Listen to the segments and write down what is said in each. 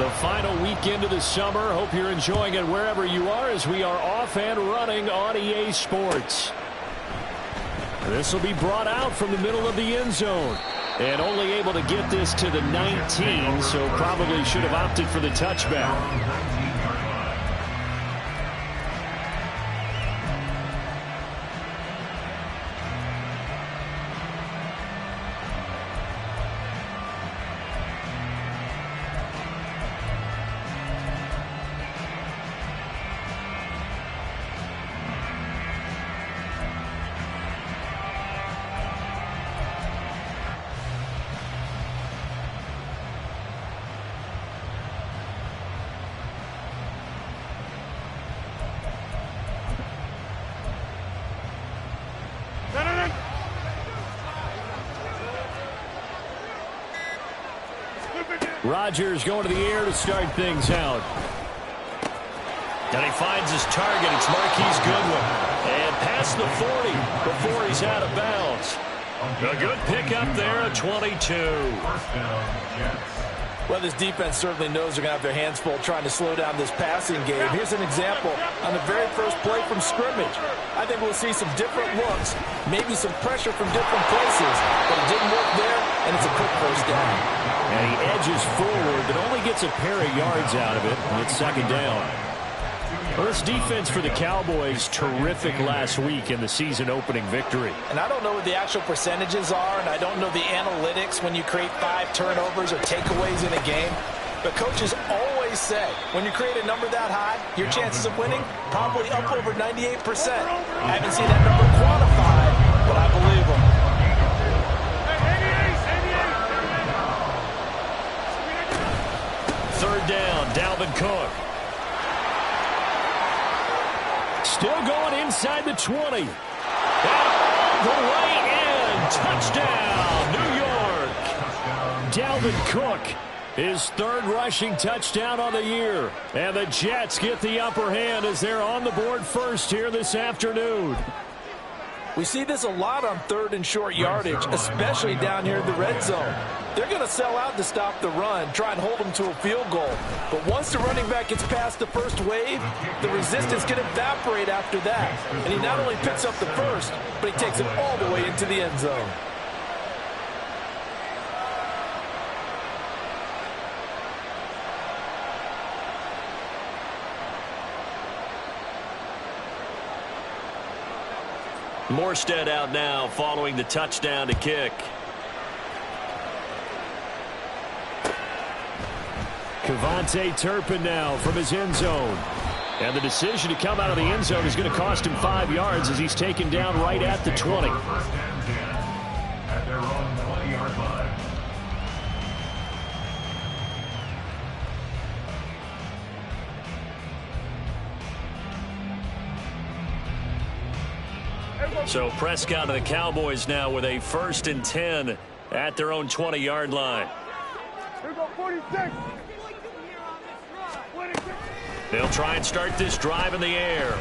The final weekend of the summer. Hope you're enjoying it wherever you are as we are off and running on EA Sports. This will be brought out from the middle of the end zone. And only able to get this to the 19, so probably should have opted for the touchback. Rodgers going to the air to start things out. And he finds his target. It's Marquise Goodwin. And past the 40 before he's out of bounds. A good pickup there at 22. Well, this defense certainly knows they're going to have their hands full trying to slow down this passing game. Here's an example on the very first play from scrimmage. I think we'll see some different looks, maybe some pressure from different places, but it didn't work there, and it's a quick first down. And he edges forward, but only gets a pair of yards out of it, and it's second down. Well, this defense for the Cowboys, terrific last week in the season-opening victory. And I don't know what the actual percentages are, and I don't know the analytics when you create 5 turnovers or takeaways in a game. But coaches always say, when you create a number that high, your chances of winning probably up over 98%. I haven't seen that number quantified, but I believe them. Third down, Dalvin Cook. Still going inside the 20. And all the way in. Touchdown, New York. Dalvin Cook, his third rushing touchdown on the year. And the Jets get the upper hand as they're on the board first here this afternoon. We see this a lot on third and short yardage, especially down here in the red zone. They're going to sell out to stop the run, try and hold them to a field goal. But once the running back gets past the first wave, the resistance can evaporate after that. And he not only picks up the first, but he takes it all the way into the end zone. Morstead out now following the touchdown to kick. Kevontae Turpin now from his end zone. And the decision to come out of the end zone is going to cost him 5 yards as he's taken down right at the 20. At their own 20-yard line. So Prescott and the Cowboys now with a 1st and 10 at their own 20-yard line. Here go 46. They'll try and start this drive in the air. Oh,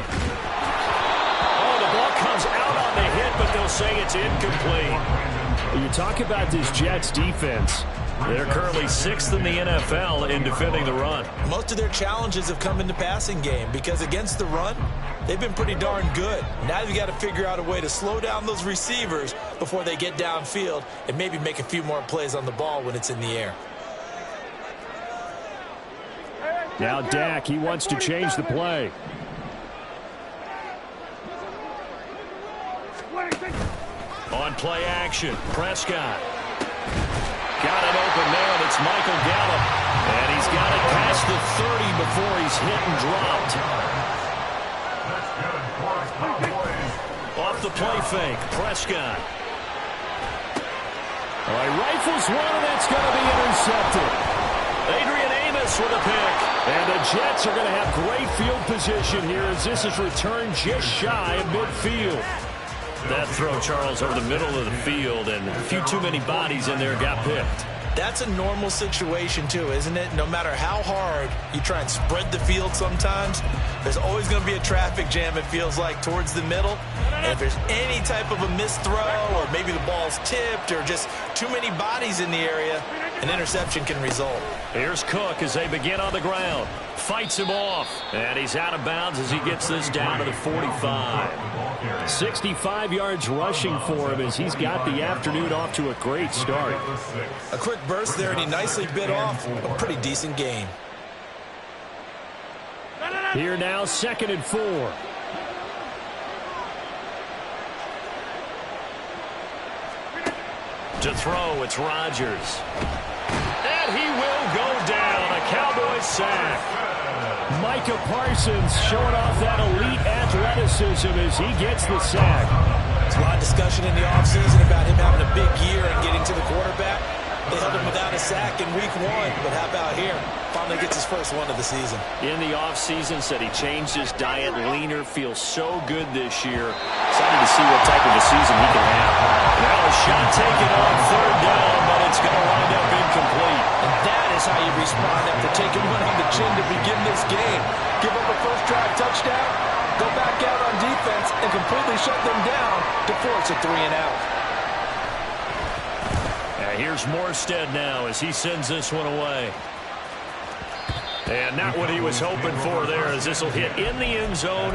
the ball comes out on the hit, but they'll say it's incomplete. You talk about this Jets defense. They're currently 6th in the NFL in defending the run. Most of their challenges have come in the passing game because against the run, they've been pretty darn good. Now you've got to figure out a way to slow down those receivers before they get downfield and maybe make a few more plays on the ball when it's in the air. Now Dak, he wants to change the play. On play action, Prescott. Got it open there, and it's Michael Gallup. And he's got it past the 30 before he's hit and dropped. Off the play fake, Prescott. Well, he rifles one, and that's going to be intercepted. Adrian Amos with a pick. And the Jets are going to have great field position here as this is returned just shy of midfield. That throw, Charles, over the middle of the field, and a few too many bodies in there got picked. That's a normal situation, too, isn't it? No matter how hard you try and spread the field sometimes, there's always going to be a traffic jam, it feels like, towards the middle. And if there's any type of a missed throw or maybe the ball's tipped or just too many bodies in the area, an interception can result. Here's Cook as they begin on the ground. Fights him off. And he's out of bounds as he gets this down to the 45. 65 yards rushing for him as he's got the afternoon off to a great start. A quick burst there, and he nicely bit off a pretty decent gain. Here now, 2nd and 4. To throw, it's Rodgers. And he will go down. A Cowboys sack. Micah Parsons showing off that elite athleticism as he gets the sack. There's a lot of discussion in the offseason about him having a big year and getting to the quarterback. They held him without a sack in week 1, but how about here? Finally gets his first one of the season. In the offseason, said he changed his diet, leaner, feels so good this year. Excited to see what type of a season he can have. Now a shot taken on 3rd down, but it's going to wind up incomplete. And that is how you respond after taking one on the chin to begin this game. Give up a first drive touchdown, go back out on defense, and completely shut them down to force a 3-and-out. Here's Morstead now as he sends this one away. And not what he was hoping for there, as this will hit in the end zone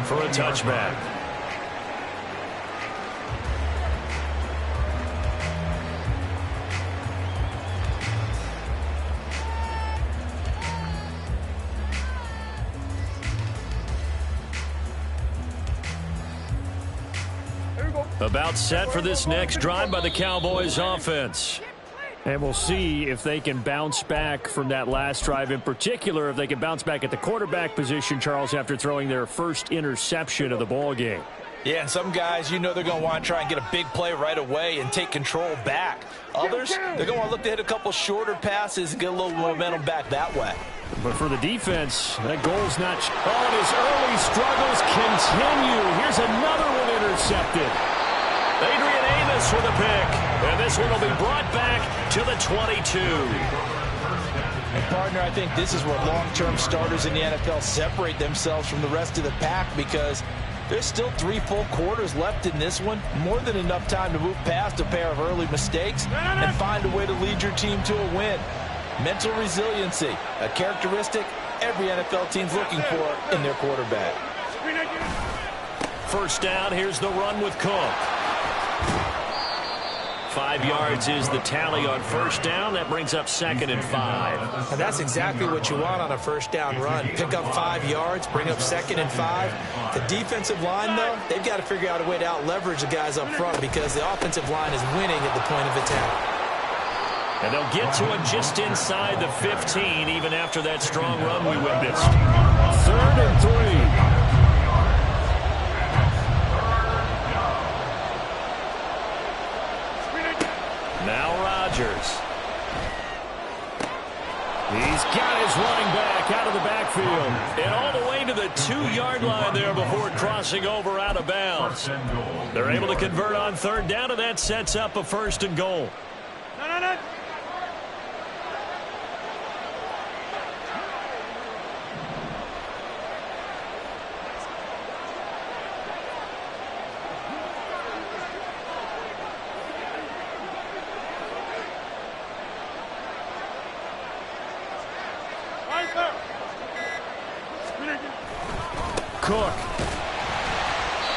for a touchback. About set for this next drive by the Cowboys offense. And we'll see if they can bounce back from that last drive, in particular if they can bounce back at the quarterback position, Charles, after throwing their first interception of the ball game. Yeah, and some guys, you know, they're going to want to try and get a big play right away and take control back. Others, they're going to want to look to hit a couple shorter passes and get a little momentum back that way. But for the defense, that goal's not... Oh, and his early struggles continue. Here's another one intercepted. Adrian Amos with a pick. And this one will be brought back to the 22. And partner, I think this is where long-term starters in the NFL separate themselves from the rest of the pack, because there's still 3 full quarters left in this one. More than enough time to move past a pair of early mistakes and find a way to lead your team to a win. Mental resiliency, a characteristic every NFL team's looking for in their quarterback. First down, here's the run with Cook. 5 yards is the tally on first down. That brings up 2nd and 5. And that's exactly what you want on a first down run. Pick up 5 yards, bring up 2nd and 5. The defensive line, though, they've got to figure out a way to out-leverage the guys up front, because the offensive line is winning at the point of attack. And they'll get to it just inside the 15, even after that strong run we witnessed. 3rd and 3. Now Rodgers. He's got his running back out of the backfield. And all the way to the 2-yard line there before crossing over out of bounds. They're able to convert on 3rd down, and that sets up a 1st and goal. No. Cook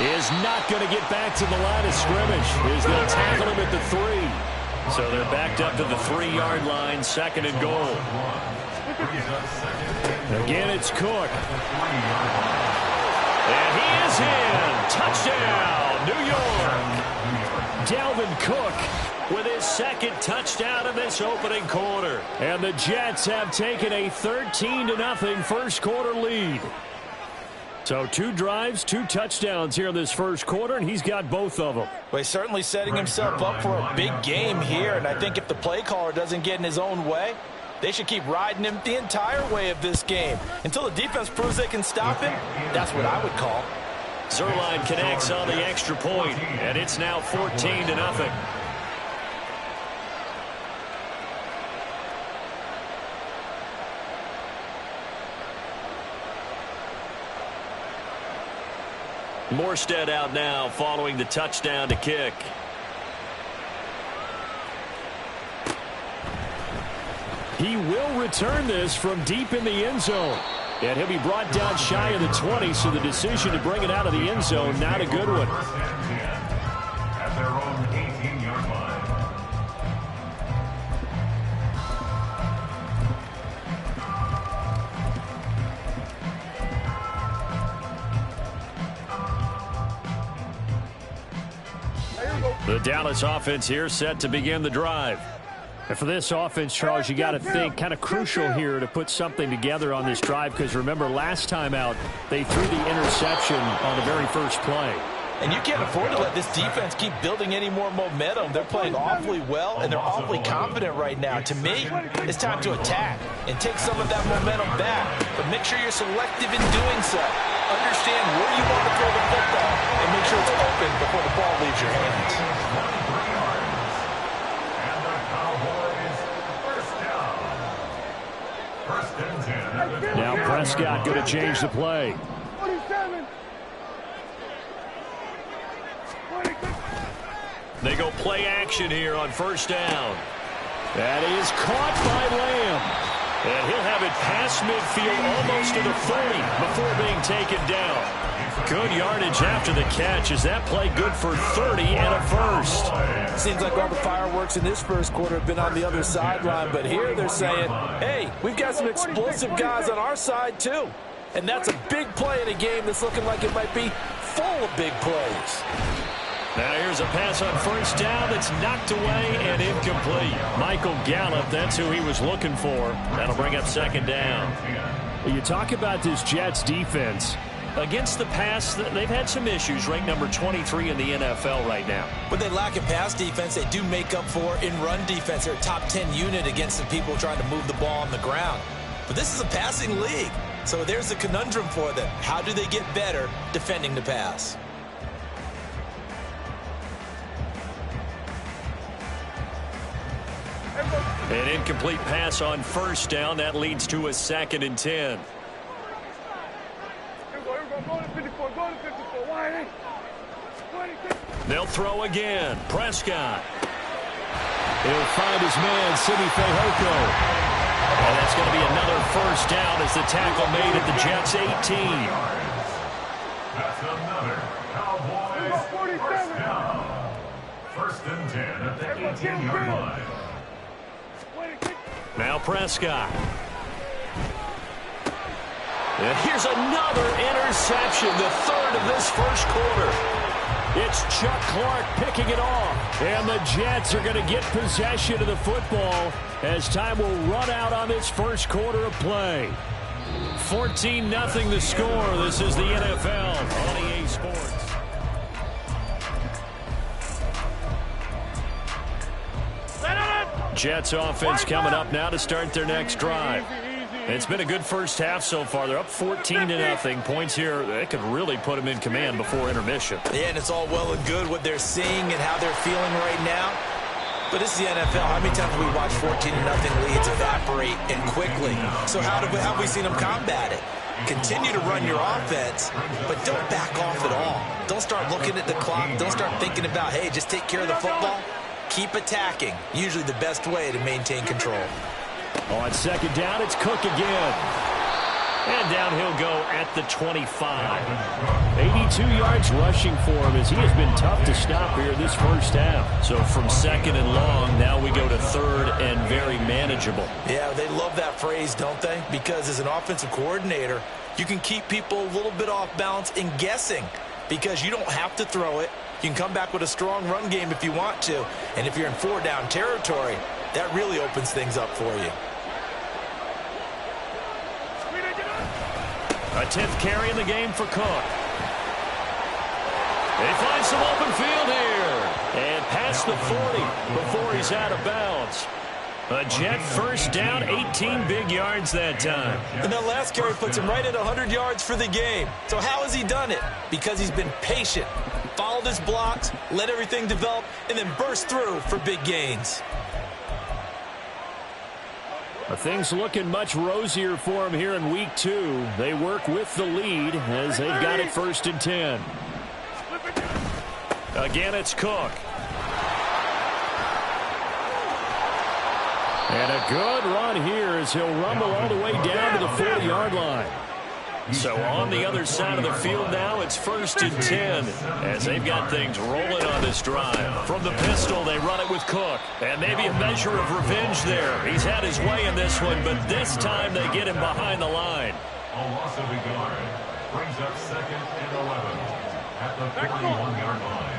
is not going to get back to the line of scrimmage as they'll tackle him at the 3. So they're backed up to the 3-yard line, 2nd and goal. Again, it's Cook. And he is in. Touchdown, New York. Dalvin Cook with his 2nd touchdown of this opening quarter. And the Jets have taken a 13-0 first quarter lead. So 2 drives, 2 touchdowns here in this first quarter, and he's got both of them. Well, he's certainly setting himself up for a big game here, and I think if the play caller doesn't get in his own way, they should keep riding him the entire way of this game. Until the defense proves they can stop him, that's what I would call. Zuerlein connects on the extra point, and it's now 14-0. Morstead out now following the touchdown to kick. He will return this from deep in the end zone. And he'll be brought down shy of the 20, so the decision to bring it out of the end zone, not a good one. At their own 18-yard line. The Dallas offense here set to begin the drive. And for this offense, Charles, you got to think kind of crucial here to put something together on this drive, because remember last time out they threw the interception on the very first play. And you can't afford to let this defense keep building any more momentum. They're playing awfully well, and they're awfully confident right now. To me, it's time to attack and take some of that momentum back. But make sure you're selective in doing so. Understand where you want to throw the football and make sure it's open before the ball leaves your hands. Now Prescott going to change the play. 27. They go play action here on first down. That is caught by Lamb. And he'll have it past midfield almost to the 30 before being taken down. Good yardage after the catch. Is that play good for 30 and a first? Seems like all the fireworks in this first quarter have been on the other sideline, but here they're saying, hey, we've got some explosive guys on our side too. And that's a big play in a game that's looking like it might be full of big plays. Now here's a pass on first down that's knocked away and incomplete. Michael Gallup, that's who he was looking for. That'll bring up second down. You talk about this Jets defense. Against the pass, they've had some issues, ranked number 23 in the NFL right now. When they lack in pass defense, they do make up for in run defense. They're a top 10 unit against the people trying to move the ball on the ground. But this is a passing league, so there's a conundrum for them. How do they get better defending the pass? An incomplete pass on first down. That leads to a 2nd and 10. They'll throw again. Prescott. He'll find his man, Simi Fehoko. And that's going to be another first down as the tackle made at the Jets' 18. That's another Cowboys first down. 1st and 10 at the 18-yard line. Now Prescott. And here's another interception, the 3rd of this first quarter. It's Chuck Clark picking it off. And the Jets are going to get possession of the football as time will run out on this first quarter of play. 14-0 the score. This is the NFL on EA Sports. Jets offense coming up now to start their next drive. It's been a good first half so far. They're up 14-0. Points here, they could really put them in command before intermission. Yeah, and it's all well and good what they're seeing and how they're feeling right now. But this is the NFL. How many times have we watched 14-0 leads evaporate and quickly? So how have we seen them combat it? Continue to run your offense, but don't back off at all. Don't start looking at the clock. Don't start thinking about, hey, just take care of the football. Keep attacking. Usually the best way to maintain control. On second down, it's Cook again. And down he'll go at the 25. 82 yards rushing for him as he has been tough to stop here this first half. So from 2nd and long, now we go to 3rd and very manageable. Yeah, they love that phrase, don't they? Because as an offensive coordinator, you can keep people a little bit off balance and guessing because you don't have to throw it. You can come back with a strong run game if you want to. And if you're in 4-down territory, that really opens things up for you. A 10th carry in the game for Cook. They find some open field here. And past the 40 before he's out of bounds. A Jet first down, 18 big yards that time. And that last carry puts him right at 100 yards for the game. So how has he done it? Because he's been patient, followed his blocks, let everything develop, and then burst through for big gains. Things looking much rosier for him here in week 2. They work with the lead as they've got it 1st and 10. Again, it's Cook. And a good run here as he'll rumble all the way down to the 40-yard line. So on the other side of the field now, it's 1st and 10 as they've got things rolling on this drive. From the pistol, they run it with Cook. And maybe a measure of revenge there. He's had his way in this one, but this time they get him behind the line. A loss of a yard brings up 2nd and 11 at the 41-yard line.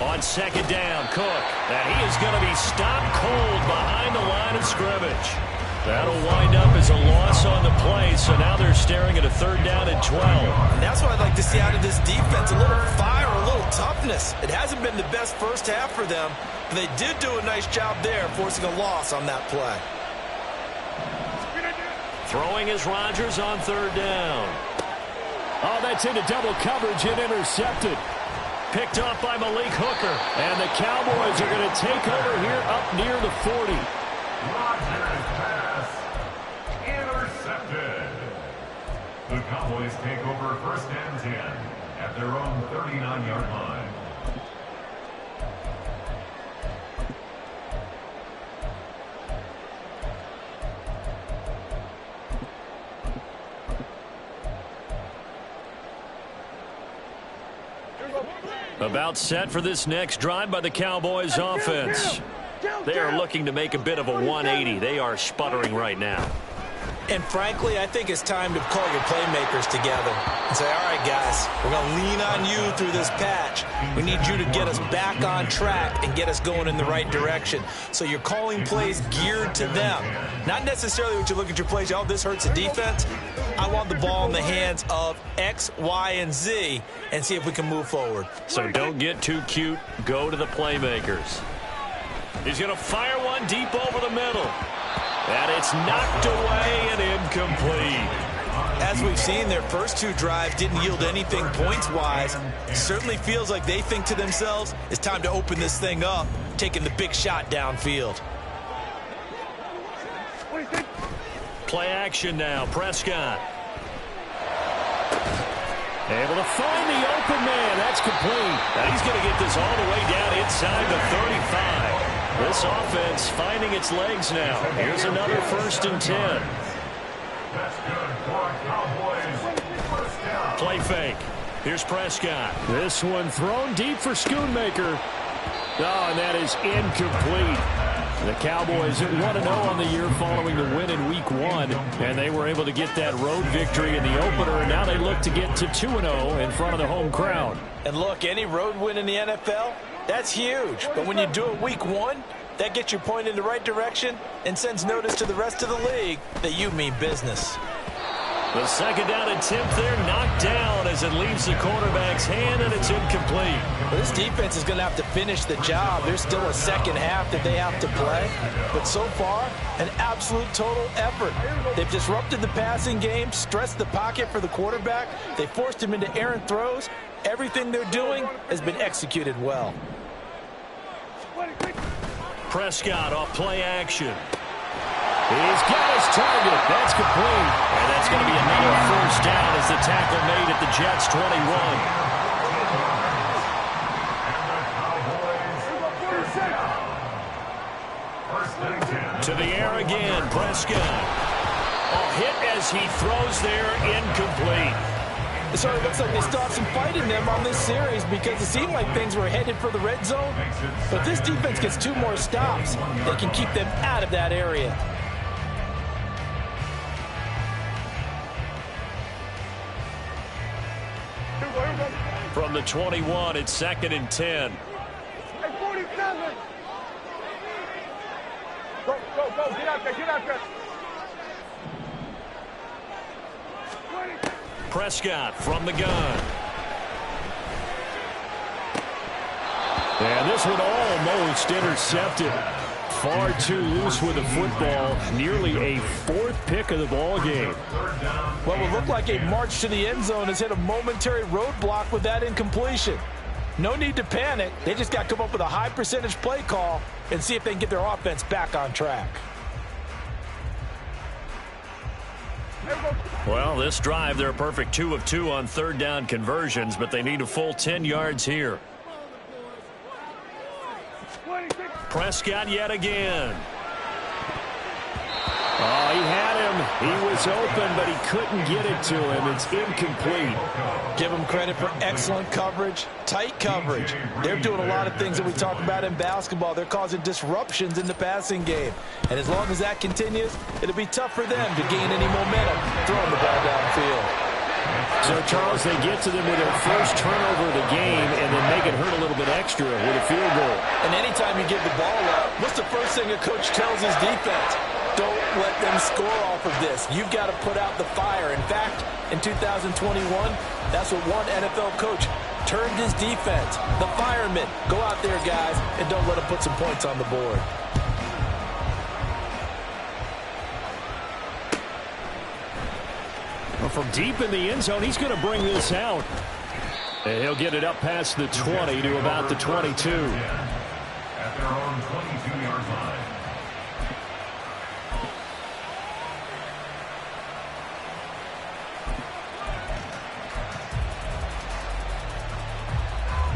On 2nd down, Cook. And he is going to be stopped cold behind the line of scrimmage. That'll wind up as a loss on the play, so now they're staring at a 3rd down and 12. And that's what I'd like to see out of this defense, a little fire, a little toughness. It hasn't been the best first half for them, but they did do a nice job there, forcing a loss on that play. Throwing is Rodgers on 3rd down. Oh, that's into double coverage and intercepted. Picked off by Malik Hooker. And the Cowboys are going to take over here up near the 40. Rodgers pass intercepted. The Cowboys take over 1st and 10 at their own 39-yard line. About set for this next drive by the Cowboys offense. They are looking to make a bit of a 180. They are sputtering right now. And frankly, I think it's time to call your playmakers together and say, all right, guys, we're going to lean on you through this patch. We need you to get us back on track and get us going in the right direction. So you're calling plays geared to them. Not necessarily what you look at your plays, oh, this hurts the defense. I want the ball in the hands of X, Y, and Z and see if we can move forward. So don't get too cute. Go to the playmakers. He's going to fire one deep over the middle. And it's knocked away and incomplete. As we've seen, their first 2 drives didn't yield anything points-wise. Certainly feels like they think to themselves, it's time to open this thing up, taking the big shot downfield. Play action now. Prescott. Able to find the open man. That's complete. Now he's going to get this all the way down inside the 35. This offense finding its legs now. Here's another 1st and 10. That's good for Cowboys. 1st down. Play fake. Here's Prescott. This one thrown deep for Schoonmaker. Oh, and that is incomplete. The Cowboys at 1-0 on the year following the win in Week 1, and they were able to get that road victory in the opener, and now they look to get to 2-0 in front of the home crowd. And look, any road win in the NFL, that's huge. But when you do it Week 1, that gets you pointed in the right direction and sends notice to the rest of the league that you mean business. The 2nd down attempt there knocked down as it leaves the quarterback's hand, and it's incomplete. Well, this defense is going to have to finish the job. There's still a second half that they have to play. But so far, an absolute total effort. They've disrupted the passing game, stressed the pocket for the quarterback. They forced him into errant throws. Everything they're doing has been executed well. Prescott off play action. He's got his target. That's complete. And that's going to be another 1st down as the tackle made at the Jets' 21. To the air again, Prescott. A hit as he throws there, incomplete. So it looks like they still have some fight in them on this series because it seemed like things were headed for the red zone. But this defense gets 2 more stops. They can keep them out of that area. From the 21, it's 2nd and 10. Hey, 47. Go, get out there. Prescott from the gun. And this one almost intercepted. Far too loose with the football. Nearly a 4th pick of the ball game. What would look like a march to the end zone has hit a momentary roadblock with that incompletion. No need to panic. They just got to come up with a high percentage play call and see if they can get their offense back on track. Well, this drive, they're a perfect 2 of 2 on 3rd down conversions, but they need a full 10 yards here. 26. Prescott yet again. Oh, he had him. He was open, but he couldn't get it to him. It's incomplete. Give him credit for excellent coverage, tight coverage. They're doing a lot of things that we talk about in basketball. They're causing disruptions in the passing game. And as long as that continues, it'll be tough for them to gain any momentum throwing the ball downfield. So, Charles, they get to them with their first turnover of the game and then make it hurt a little bit extra with a field goal. And anytime you give the ball up, what's the first thing a coach tells his defense? Don't let them score off of this. You've got to put out the fire. In fact, in 2021, that's what one NFL coach termed his defense. The firemen. Go out there, guys, and don't let them put some points on the board. Well, from deep in the end zone, he's going to bring this out. And he'll get it up past the 20 to about the 22. At their own 22-yard line.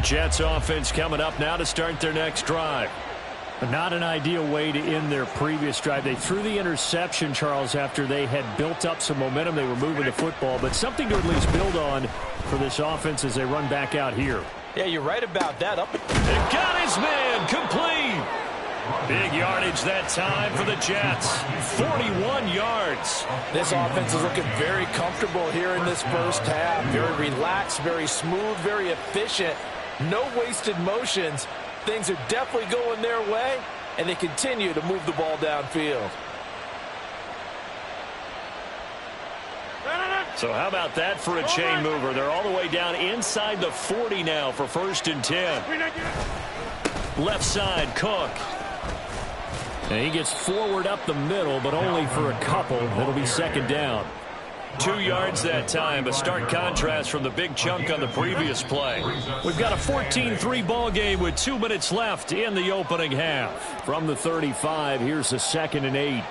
Jets offense coming up now to start their next drive. But not an ideal way to end their previous drive. They threw the interception, Charles, after they had built up some momentum. They were moving the football, but something to at least build on for this offense as they run back out here. Yeah, you're right about that. It got his man complete. Big yardage that time for the Jets. 41 yards. This offense is looking very comfortable here in this first half. Very relaxed, very smooth, very efficient. No wasted motions. Things are definitely going their way, and they continue to move the ball downfield. So how about that for a chain mover? They're all the way down inside the 40 now for 1st and 10. Left side, Cook. And he gets forward up the middle, but only for a couple. It'll be 2nd down. 2 yards that time, a stark contrast from the big chunk on the previous play. We've got a 14-3 ball game with 2 minutes left in the opening half. From the 35, here's the 2nd and 8.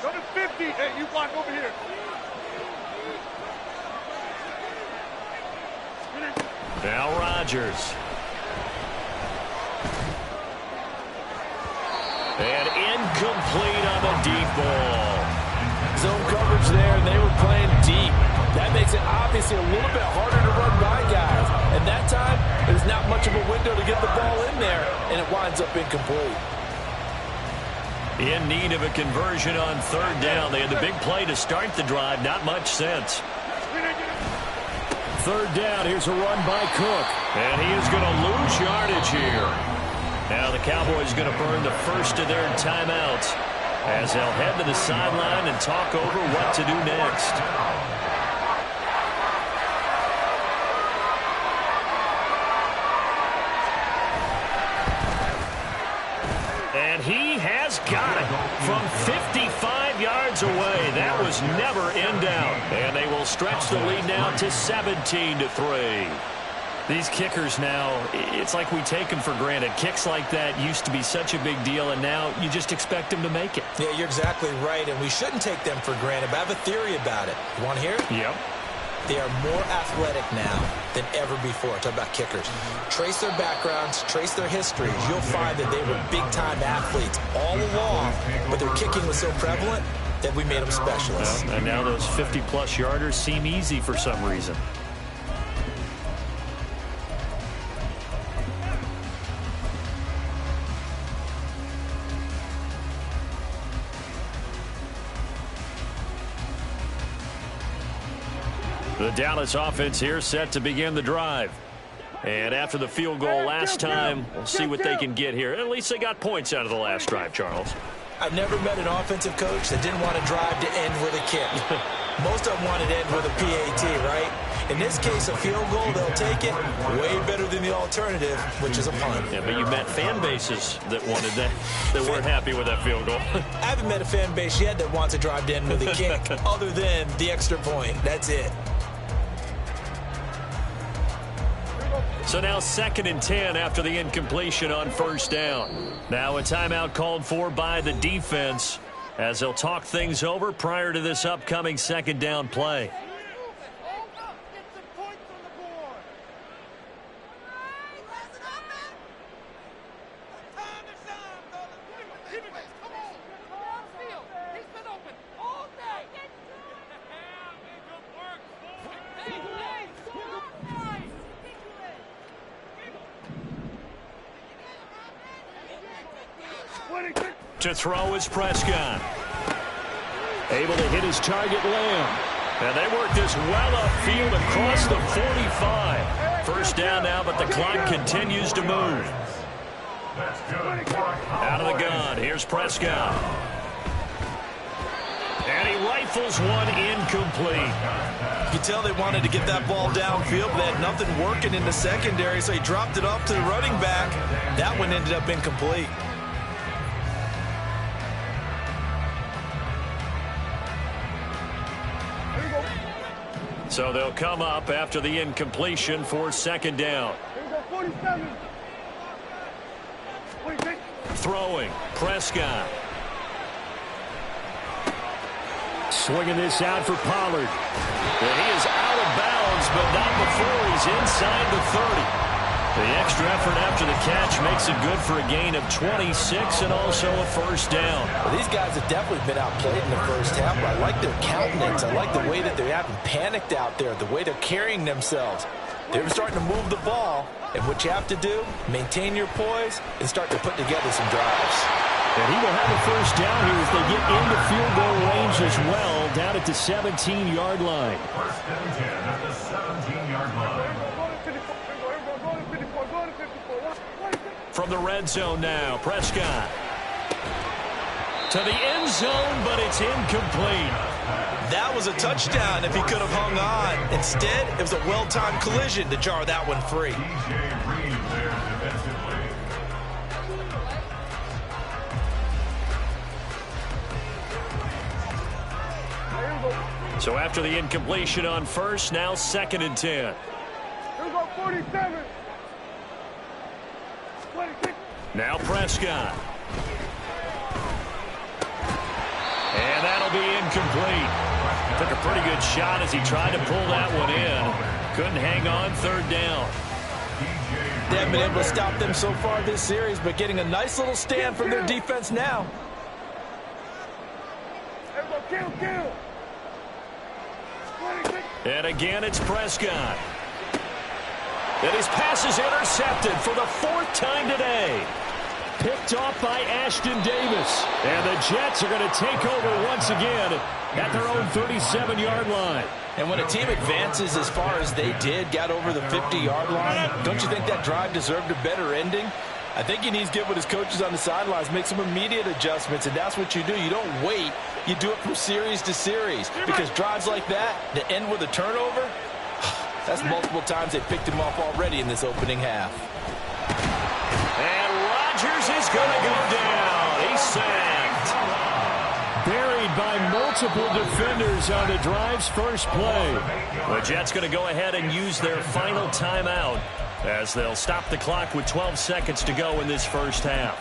Go to 50. Hey, you block over here. Now Rodgers. And incomplete on the deep ball. Zone coverage there, and they were playing deep. That makes it obviously a little bit harder to run by guys. And that time, there's not much of a window to get the ball in there, and it winds up incomplete. In need of a conversion on 3rd down. They had the big play to start the drive. Not much sense. 3rd down. Here's a run by Cook. And he is going to lose yardage here. Now the Cowboys going to burn the first of their timeouts as they'll head to the sideline and talk over what to do next. And he has got it from 55 yards away. That was never in doubt. And they will stretch the lead now to 17-3. These kickers now, it's like we take them for granted. Kicks like that used to be such a big deal, and now you just expect them to make it. Yeah, you're exactly right, and we shouldn't take them for granted, but I have a theory about it. You want to hear it? Yep. They are more athletic now than ever before. Talk about kickers. Trace their backgrounds, trace their histories. You'll find that they were big-time athletes all along, but their kicking was so prevalent that we made them specialists. Well, and now those 50-plus yarders seem easy for some reason. The Dallas offense here set to begin the drive. And after the field goal last time, we'll see what they can get here. At least they got points out of the last drive, Charles. I've never met an offensive coach that didn't want to drive to end with a kick. Most of them wanted to end with a PAT, right? In this case, a field goal, they'll take it. Way better than the alternative, which is a punt. Yeah, but you met fan bases that wanted that, that weren't happy with that field goal. I haven't met a fan base yet that wants to drive to end with a kick other than the extra point. That's it. So now 2nd and 10 after the incompletion on 1st down. Now a timeout called for by the defense as they'll talk things over prior to this upcoming 2nd down play. To throw is Prescott. Able to hit his target, Lamb. And they work this well upfield across the 45. First down now, but the clock continues to move. Out of the gun, here's Prescott. And he rifles one incomplete. You can tell they wanted to get that ball downfield, but they had nothing working in the secondary, so he dropped it off to the running back. That one ended up incomplete. So they'll come up after the incompletion for second down. Throwing, Prescott. Swinging this out for Pollard. And he is out of bounds, but not before he's inside the 30. The extra effort after the catch makes it good for a gain of 26 and also a first down. Well, these guys have definitely been outplayed in the first half, but I like their countenance. I like the way that they haven't panicked out there, the way they're carrying themselves. They're starting to move the ball, and what you have to do, maintain your poise and start to put together some drives. And he will have a first down here as they get into field goal range as well, down at the 17-yard line. First and 10 at the 17-yard line. From the red zone now, Prescott. To the end zone, but it's incomplete. That was a touchdown if he could have hung on. Instead, it was a well-timed collision to jar that one free. DJ Reed there defensively. So after the incompletion on first, now second and 10. Here we go, 47. 26. Now Prescott. And that'll be incomplete. Took a pretty good shot as he tried to pull that one in. Couldn't hang on, third down. They haven't been able to stop them so far this series, but getting a nice little stand from their defense now. Here we go, kill. 26. And again, it's Prescott. And his pass is intercepted for the fourth time today. Picked off by Ashton Davis. And the Jets are going to take over once again at their own 37-yard line. And when a team advances as far as they did, got over the 50-yard line, don't you think that drive deserved a better ending? I think he needs to get with his coaches on the sidelines, make some immediate adjustments, and that's what you do. You don't wait. You do it from series to series, because drives like that that end with a turnover, that's multiple times they picked him off already in this opening half. And Rodgers is going to go down. He's sacked. Buried by multiple defenders on the drive's first play. The Jets going to go ahead and use their final timeout as they'll stop the clock with 12 seconds to go in this first half.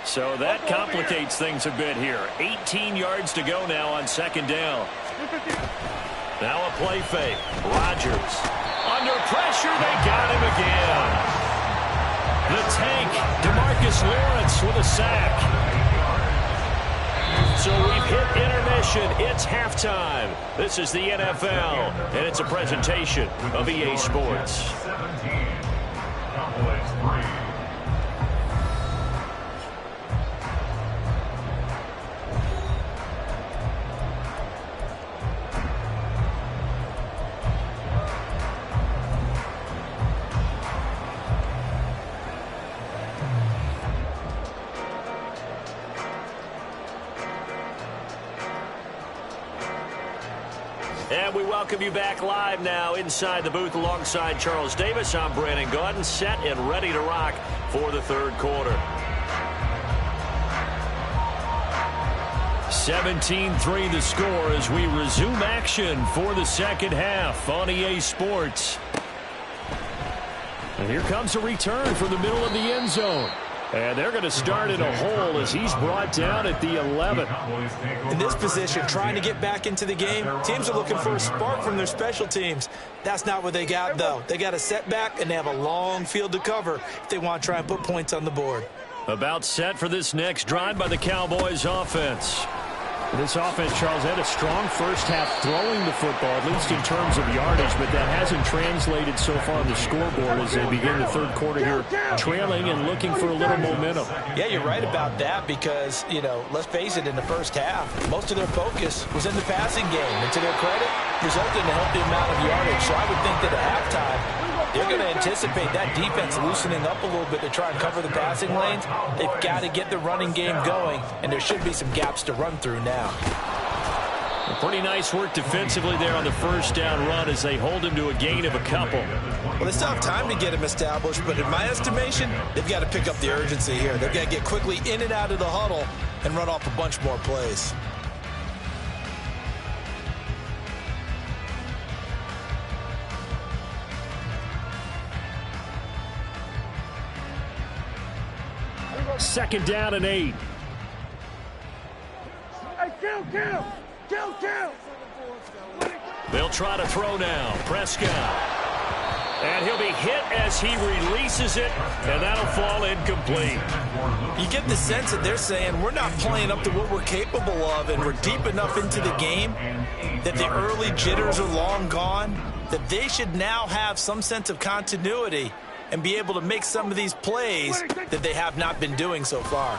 So that complicates things a bit here. 18 yards to go now on second down. Now a play fake. Rodgers. Under pressure, they got him again. The tank, DeMarcus Lawrence with a sack. So we've hit intermission. It's halftime. This is the NFL, and it's a presentation of EA Sports. 17. Cowboys 3. And we welcome you back live now inside the booth alongside Charles Davis. I'm Brandon Gaudin, set and ready to rock for the third quarter. 17-3 the score as we resume action for the second half on EA Sports. And here comes a return from the middle of the end zone. And they're going to start in a hole as he's brought down at the 11. In this position, trying to get back into the game, teams are looking for a spark from their special teams. That's not what they got, though. They got a setback, and they have a long field to cover if they want to try and put points on the board. About set for this next drive by the Cowboys offense. This offense, Charles, had a strong first half throwing the football, at least in terms of yardage, but that hasn't translated so far on the scoreboard as they begin the third quarter here, trailing and looking for a little momentum. Yeah, you're right about that because, let's face it, in the first half, most of their focus was in the passing game. And to their credit, resulted in a healthy amount of yardage. So I would think that at halftime, they're going to anticipate that defense loosening up a little bit to try and cover the passing lanes. They've got to get the running game going, and there should be some gaps to run through now. Pretty nice work defensively there on the first down run as they hold him to a gain of a couple. Well, they still have time to get him established, but in my estimation, they've got to pick up the urgency here. They've got to get quickly in and out of the huddle and run off a bunch more plays. Second down and 8. Hey, kill! They'll try to throw now. Prescott. And he'll be hit as he releases it, and that'll fall incomplete. You get the sense that they're saying we're not playing up to what we're capable of, and we're deep enough into the game that the early jitters are long gone, that they should now have some sense of continuity and be able to make some of these plays that they have not been doing so far.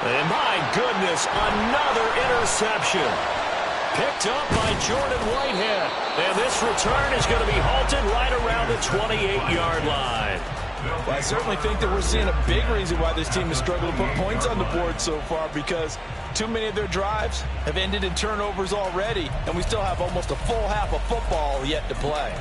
And my goodness, another interception. Picked up by Jordan Whitehead. And this return is going to be halted right around the 28-yard line. Well, I certainly think that we're seeing a big reason why this team has struggled to put points on the board so far, because too many of their drives have ended in turnovers already, and we still have almost a full half of football yet to play.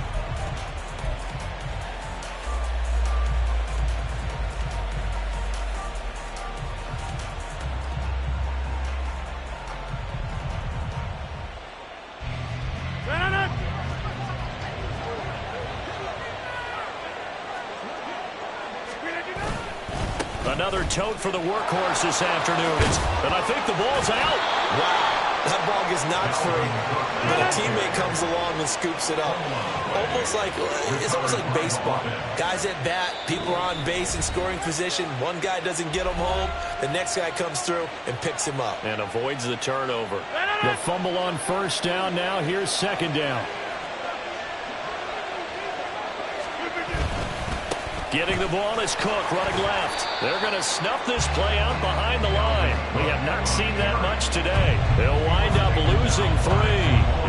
Another tote for the workhorse this afternoon. And I think the ball's out. Wow, that ball gets knocked free, but a teammate comes along and scoops it up. It's almost like baseball. Guys at bat, people are on base in scoring position. One guy doesn't get him home. The next guy comes through and picks him up. And avoids the turnover. The fumble on first down. Now here's second down. Getting the ball is Cook running left. They're going to snuff this play out behind the line. We have not seen that much today. They'll wind up losing 3.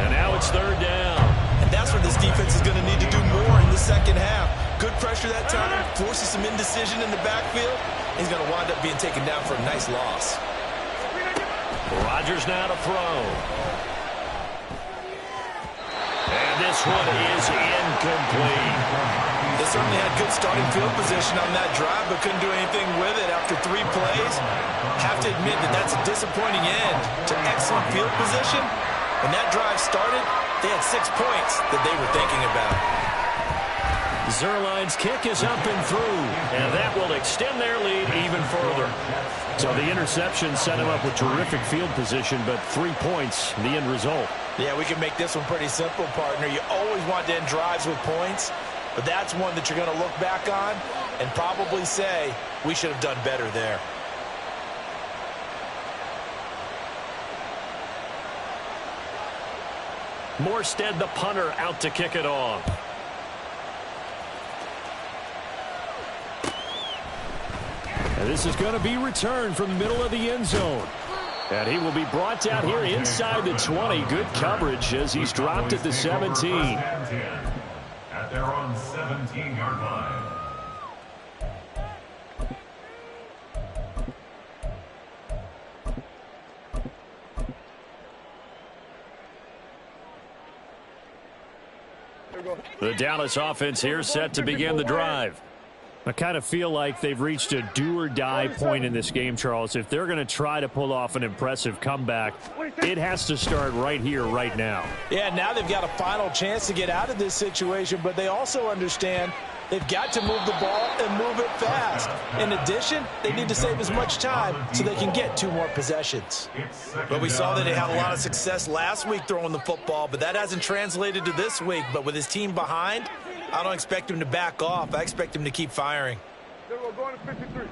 And now it's third down. And that's where this defense is going to need to do more in the second half. Good pressure that time, forces some indecision in the backfield. He's going to wind up being taken down for a nice loss. Rodgers now to throw. And this one is incomplete. They certainly had good starting field position on that drive, but couldn't do anything with it after 3 plays. Have to admit that that's a disappointing end to excellent field position. When that drive started, they had 6 points that they were thinking about. Zuerlein's kick is up and through, and that will extend their lead even further. So the interception set him up with terrific field position, but 3 points, the end result. Yeah, we can make this one pretty simple, partner. You always want to end drives with points, but that's one that you're going to look back on and probably say, we should have done better there. Morstead, the punter, out to kick it off. And this is going to be returned from the middle of the end zone. And he will be brought down here inside the 20. Good coverage as he's dropped at the 17. At their own 17-yard line. The Dallas offense here set to begin the drive. I kind of feel like they've reached a do-or-die point in this game, Charles. If they're going to try to pull off an impressive comeback, it has to start right here, right now. Yeah, now they've got a final chance to get out of this situation, but they also understand they've got to move the ball and move it fast. In addition, they need to save as much time so they can get 2 more possessions. But we saw that they had a lot of success last week throwing the football, but that hasn't translated to this week. But with his team behind, I don't expect him to back off. I expect him to keep firing. They're going to 53.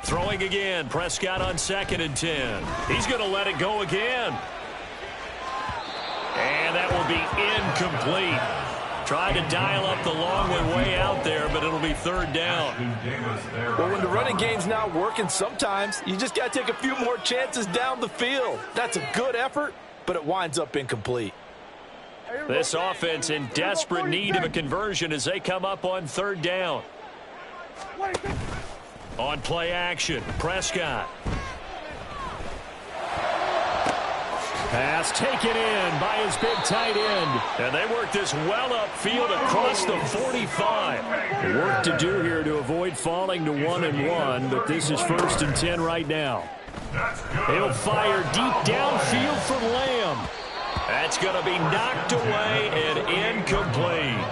Throwing again. Prescott on 2nd and 10. He's going to let it go again. And that will be incomplete. Tried to dial up the long way out there, but it'll be 3rd down. Well, when the running game's not working, sometimes you just got to take a few more chances down the field. That's a good effort, but it winds up incomplete. This offense in desperate need of a conversion as they come up on 3rd down. On play action, Prescott. Pass taken in by his big tight end. And they work this well upfield across the 45. Work to do here to avoid falling to 1-1, but this is 1st and 10 right now. He'll fire deep downfield for Lamb. That's going to be knocked away and incomplete.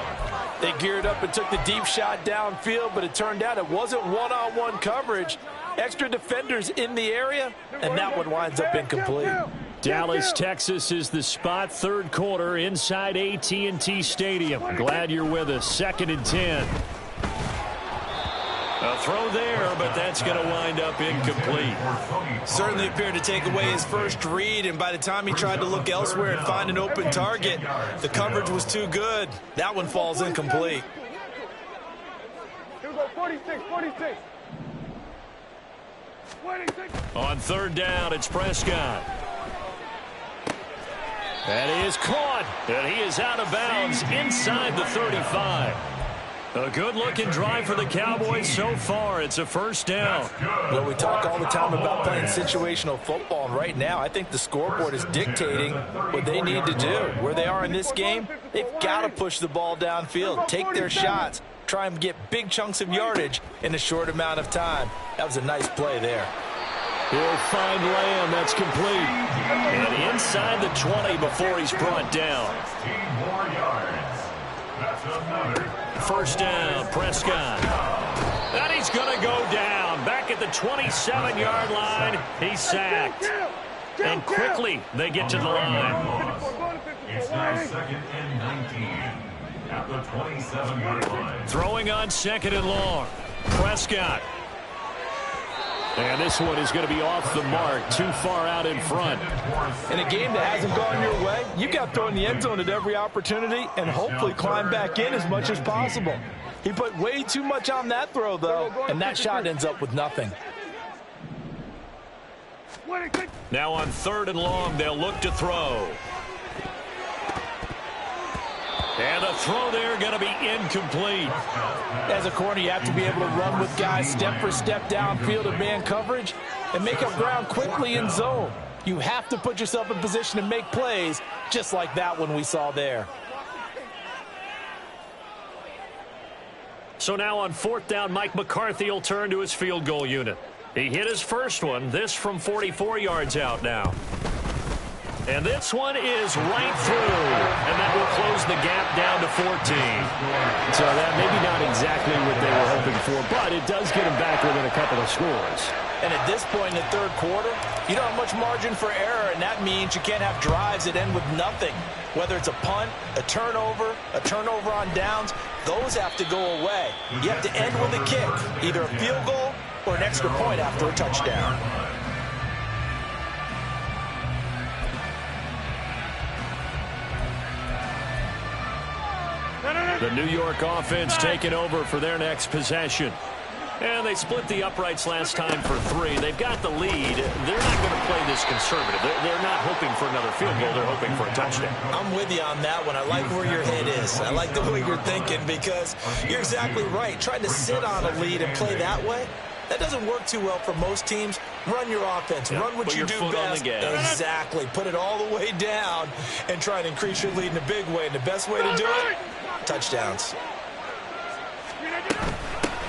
They geared up and took the deep shot downfield, but it turned out it wasn't one-on-one coverage. Extra defenders in the area, and that one winds up incomplete. Dallas, Texas is the spot. 3rd quarter inside AT&T Stadium. Glad you're with us. 2nd and 10. A throw there, but that's going to wind up incomplete. Certainly appeared to take away his first read, and by the time he tried to look elsewhere and find an open target, the coverage was too good. That one falls incomplete. Here we go, 46. On 3rd down, it's Prescott. And he is caught, and he is out of bounds inside the 35. A good-looking drive for the Cowboys so far. It's a 1st down. Well, we talk all the time about playing situational football, and right now I think the scoreboard is dictating what they need to do. Where they are in this game, they've got to push the ball downfield, take their shots, try and get big chunks of yardage in a short amount of time. That was a nice play there. He'll find Lamb. That's complete. And inside the 20 before he's brought down. 16 more yards. That's another. 1st down, Prescott. And he's going to go down. Back at the 27-yard line. He's sacked. And quickly they get to the line. It's now 2nd and 19 at the 27-yard line. Throwing on 2nd and long. Prescott. And this one is going to be off the mark, too far out in front. In a game that hasn't gone your way, you've got to throw in the end zone at every opportunity and hopefully climb back in as much as possible. He put way too much on that throw, though, and that shot ends up with nothing. Now on 3rd and long, they'll look to throw. And the throw there going to be incomplete. As a corner, you have to be able to run with guys step for step downfield in man coverage and make up ground quickly in zone. You have to put yourself in position to make plays, just like that one we saw there. So now on 4th down, Mike McCarthy will turn to his field goal unit. He hit his first one, this from 44 yards out now. And this one is right through, and that will close the gap down to 14. So that maybe not exactly what they were hoping for, but it does get them back within a couple of scores. And at this point in the 3rd quarter, you don't have much margin for error, and that means you can't have drives that end with nothing. Whether it's a punt, a turnover on downs, those have to go away. You have to end with a kick, either a field goal or an extra point after a touchdown. The New York offense taking over for their next possession. And they split the uprights last time for 3. They've got the lead. They're not going to play this conservative. They're not hoping for another field goal. They're hoping for a touchdown. I'm with you on that one. I like where your head is. I like the way you're thinking because you're exactly right. Trying to sit on a lead and play that way, that doesn't work too well for most teams. Run your offense. Yep. Run what you do best. Exactly. Put it all the way down and try and increase your lead in a big way. And the best way to do it, touchdowns.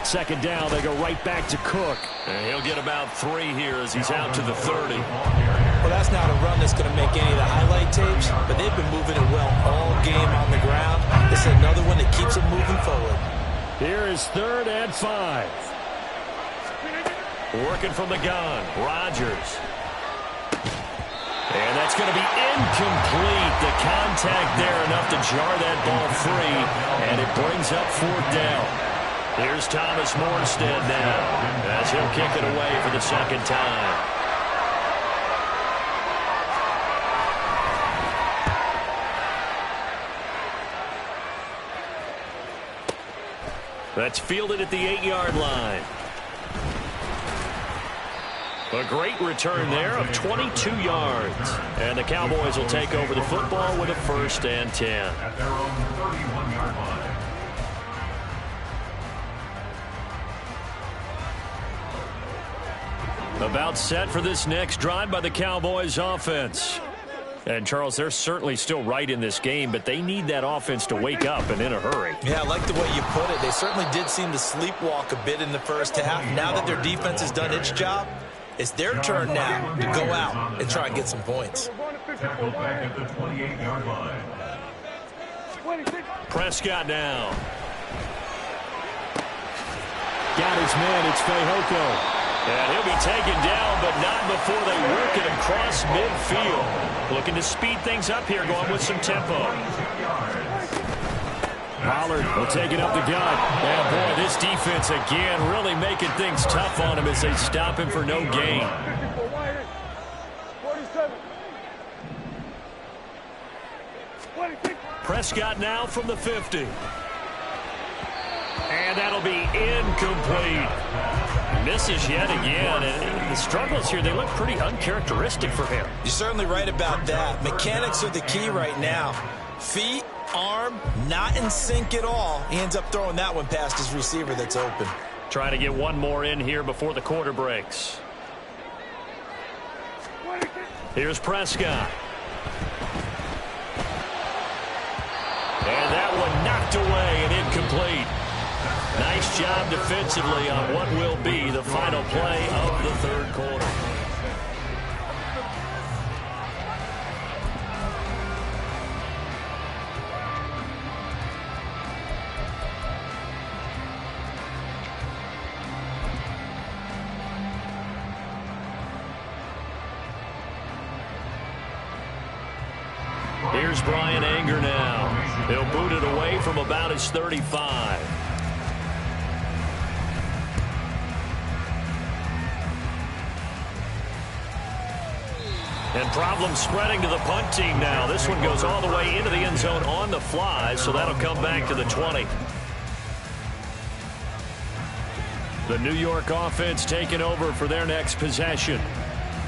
2nd down, they go right back to Cook. And he'll get about 3 here as he's out to the 30. Well, that's not a run that's going to make any of the highlight tapes, but they've been moving it well all game on the ground. This is another one that keeps them moving forward. Here is 3rd and 5. Working from the gun, Rodgers. And that's going to be incomplete. The contact there enough to jar that ball free, and it brings up 4th down. Here's Thomas Morstead now as he'll kick it away for the second time. That's fielded at the 8-yard line. A great return there of 22 yards. And the Cowboys will take over the football with a 1st and 10. At their own 31-yard line. About set for this next drive by the Cowboys offense. And, Charles, they're certainly still right in this game, but they need that offense to wake up and in a hurry. Yeah, I like the way you put it. They certainly did seem to sleepwalk a bit in the first half. Now that their defense has done its job, it's their turn now to go out and try and get some points. Tackle back at the 28-yard line. Prescott now. Got his man. It's Fehoko. And he'll be taken down, but not before they work it across midfield. Looking to speed things up here, going with some tempo. Pollard will take it up the gut. And, boy, this defense again really making things tough on him as they stop him for no gain. 47. Prescott now from the 50. And that'll be incomplete. Misses yet again, and the struggles here, they look pretty uncharacteristic for him. You're certainly right about that. Mechanics are the key right now. Feet, arm, not in sync at all. He ends up throwing that one past his receiver that's open. Trying to get one more in here before the quarter breaks. Here's Prescott. And that one knocked away and incomplete. Nice job defensively on what will be the final play of the third quarter. Here's Brian Anger now. He'll boot it away from about his 35. And problems spreading to the punt team now. This one goes all the way into the end zone on the fly, so that'll come back to the 20. The New York offense taking over for their next possession.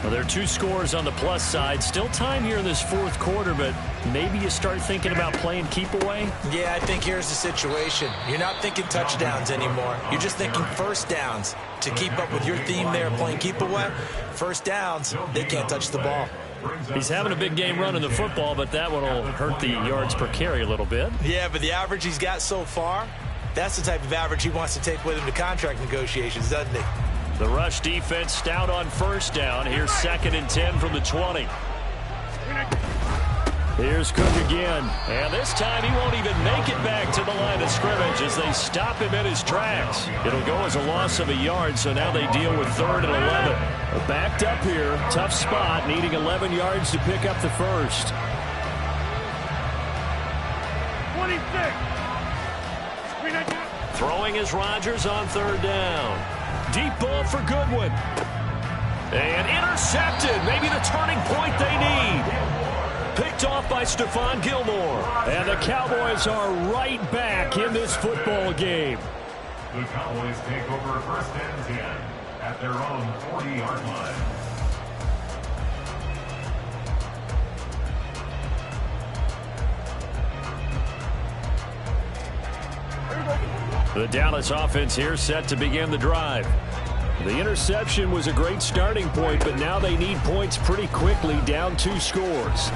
Well, there are 2 scores on the plus side. Still time here in this fourth quarter, but maybe you start thinking about playing keep away? Yeah, I think here's the situation. You're not thinking touchdowns anymore. You're just thinking first downs. To keep up with your theme there, playing keep away, first downs, they can't touch the ball. He's having a big game running the football, but that one will hurt the yards per carry a little bit. Yeah, but the average he's got so far, that's the type of average he wants to take with him to contract negotiations, doesn't he? The rush defense stout on first down. Here's 2nd and 10 from the 20. Here's Cook again. And this time he won't even make it back to the line of scrimmage as they stop him in his tracks. It'll go as a loss of a yard, so now they deal with 3rd and 11. Backed up here. Tough spot, needing 11 yards to pick up the first. 26. Throwing is Rodgers on 3rd down. Deep ball for Goodwin. And intercepted. Maybe the turning point they need. Picked off by Stephon Gilmore. And the Cowboys are right back in this football game. The Cowboys take over 1st and 10 at their own 40-yard line. The Dallas offense here set to begin the drive. The interception was a great starting point, but now they need points pretty quickly, down 2 scores.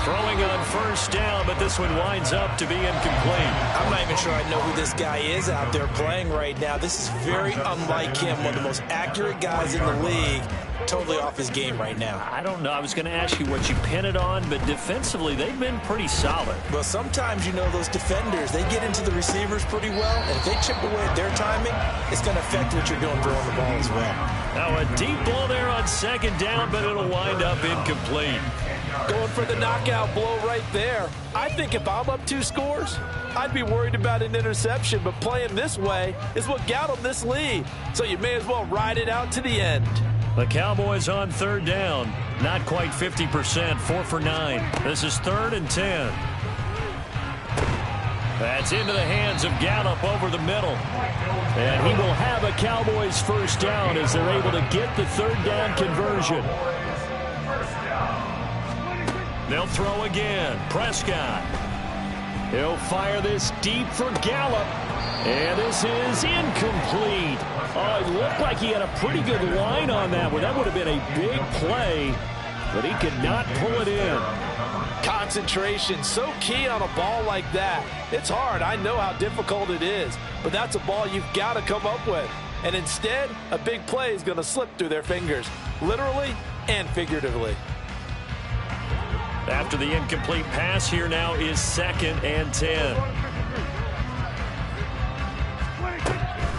Throwing on first down, but this one winds up to be incomplete. I'm not even sure I know who this guy is out there playing right now. This is very unlike him, one of the most accurate guys in the league. Totally off his game right now. I don't know. I was going to ask you what you pin it on, but defensively, they've been pretty solid. Well, sometimes, you know, those defenders, they get into the receivers pretty well, and if they chip away at their timing, it's going to affect what you're doing throwing the ball as well. Now, a deep ball there on 2nd down, but it'll wind up incomplete. Going for the knockout blow right there. I think if I'm up 2 scores, I'd be worried about an interception, but playing this way is what got them this lead. So you may as well ride it out to the end. The Cowboys on 3rd down. Not quite 50%, 4 for 9. This is 3rd and 10. That's into the hands of Gallup over the middle. And he will have a Cowboys 1st down as they're able to get the 3rd down conversion. They'll throw again. Prescott. He'll fire this deep for Gallup. And this is incomplete. Oh, it looked like he had a pretty good line on that one. That would have been a big play, but he could not pull it in. Concentration, so key on a ball like that. It's hard. I know how difficult it is, but that's a ball you've got to come up with. And instead, a big play is going to slip through their fingers, literally and figuratively. After the incomplete pass, here now is 2nd and 10.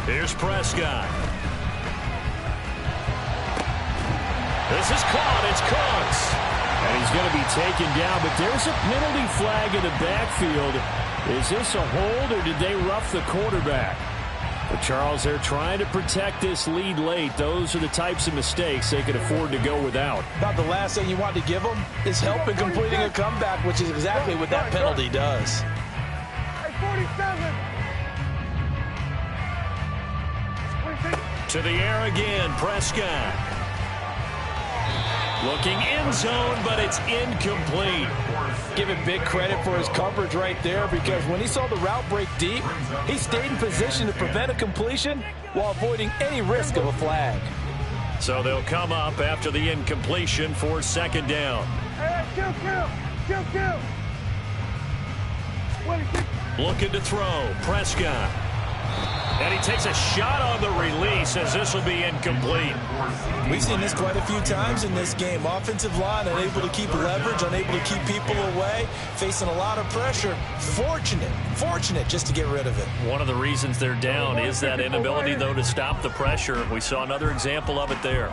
Here's Prescott. This is caught. It's Cooks. And he's going to be taken down, but there's a penalty flag in the backfield. Is this a hold, or did they rough the quarterback? But Charles, they're trying to protect this lead late. Those are the types of mistakes they could afford to go without. About the last thing you want to give them is help in completing a comeback, which is exactly what that penalty does. Hey, 47. To the air again, Prescott. Looking end zone, but it's incomplete. Give him big credit for his coverage right there, because when he saw the route break deep, he stayed in position to prevent a completion while avoiding any risk of a flag. So they'll come up after the incompletion for 2nd down. Hey, kill. Looking to throw, Prescott. And he takes a shot on the release as this will be incomplete. We've seen this quite a few times in this game. Offensive line unable to keep leverage, unable to keep people away, facing a lot of pressure. Fortunate just to get rid of it. One of the reasons they're down is that inability, though, to stop the pressure. We saw another example of it there.